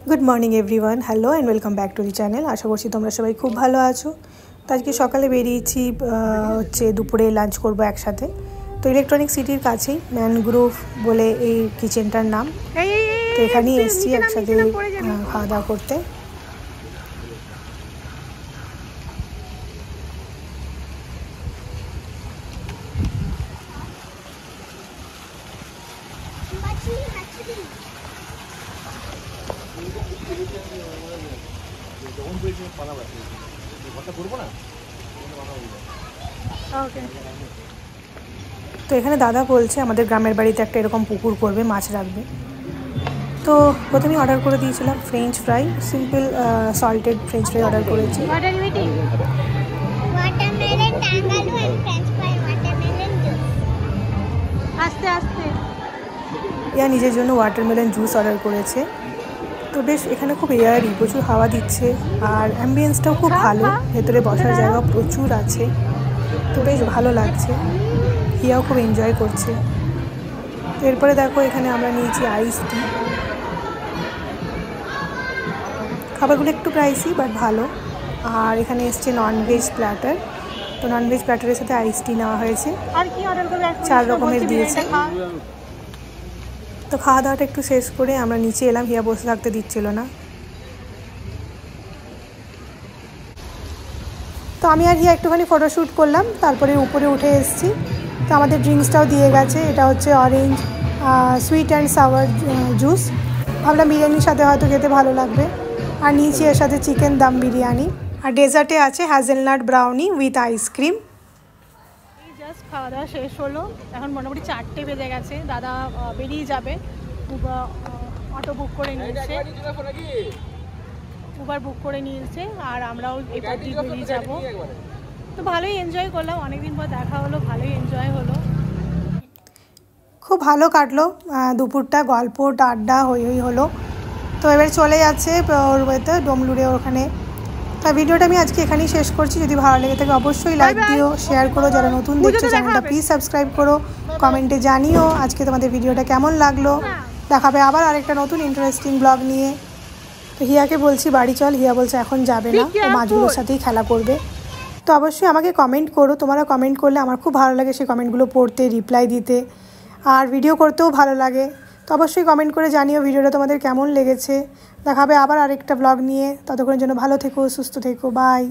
Good morning everyone hello and welcome back to the channel. आशा करছি তোমরা সবাই খুব ভালো আছো। তো আজকে সকালে বেরিয়েছি হচ্ছে দুপুরে লাঞ্চ করব একসাথে। তো ইলেকট্রনিক সিটির কাছেই ম্যানগ্রোভ বলে এই কিচেনটার নাম। তো এখানেই এসেছি একসাথে খাওয়া দাওয়া করতে। তো এখানে দাদা বলছে আমাদের গ্রামের বাড়িতে একটা এরকম পুকুর করবে, মাছ রাখবে। তো প্রথমেই অর্ডার করে দিয়েছিলাম French fry, simple salted French fry order করেছি। ইয়া নিজের জন্য ওয়াটারমেলন জুস অর্ডার করেছে। তো বেশ এখানে খুব এয়ারি, প্রচুর হাওয়া দিচ্ছে আর অ্যাম্বিয়েন্সটাও খুব ভালো, ভেতরে বসার জায়গা প্রচুর আছে। তো বেশ ভালো লাগছে, হিয়াও খুব এনজয় করছে। এরপরে দেখো এখানে আমরা নিয়েছি আইস টি। খাবারগুলো একটু প্রাইসি বাট ভালো। আর এখানে এসছে ননভেজ প্ল্যাটার। তো ননভেজ প্ল্যাটারের সাথে আইস টি নেওয়া হয়েছে, 4 রকমের দিয়েছে। তো খাওয়া দাওয়াটা একটু শেষ করে আমরা নিচে এলাম, হিয়া বসে থাকতে দিচ্ছিল না। তো আমি আর হিয়া একটুখানি ফটোশ্যুট করলাম, তারপরে উপরে উঠে এসেছি। তো আমাদের ড্রিঙ্কসটাও দিয়ে গেছে, এটা হচ্ছে orange sweet and sour juice. ভাবলাম বিরিয়ানির সাথে হয়তো খেতে ভালো লাগবে। আর নিচে এর সাথে চিকেন দম বিরিয়ানি, আর ডেজার্টে আছে hazelnut brownie with ice cream. Just খাওয়া দাওয়া শেষ হলো, এখন মোটামুটি 4টে বেজে গেছে। দাদা বেরিয়ে যাবে, অটো বুক করে নিয়েছে, উবার বুক করে নিয়েছে, আর আমরাও এরপর দিয়ে বেরিয়ে যাবো। তো ভালোই এনজয় করলাম, অনেকদিন পর দেখা হলো, ভালোই এনজয় হলো, খুব ভালো কাটলো দুপুরটা, গল্প আড্ডা হই হলো। তো এবার চলে যাচ্ছে ওরতে ডোমলুরে ওখানে। তো ভিডিওটা আমি আজকে এখানেই শেষ করছি। যদি ভালো লেগে থাকে অবশ্যই লাইক দিও, শেয়ার করো, যারা নতুন দেখছো চ্যানেলটা প্লিজ সাবস্ক্রাইব করো, কমেন্টে জানিও আজকে তোমাদের ভিডিওটা কেমন লাগলো। দেখাবে আবার আরেকটা নতুন ইন্টারেস্টিং ব্লগ নিয়ে। তো হিয়াকে বলছি বাড়ি চল, হিয়া বলছে এখন যাবে না, ও মাছগুলোর সাথেই খেলা করবে। তো অবশ্যই আমাকে কমেন্ট করো, তোমরা কমেন্ট করলে আমার খুব ভালো লাগে সেই কমেন্টগুলো পড়তে, রিপ্লাই দিতে, আর ভিডিও করতেও ভালো লাগে। তো অবশ্যই কমেন্ট করে জানিও ভিডিওটা তোমাদের কেমন লেগেছে। দেখাবে আবার আরেকটা ব্লগ নিয়ে, ততক্ষণের জন্য ভালো থেকো, সুস্থ থেকো, বাই।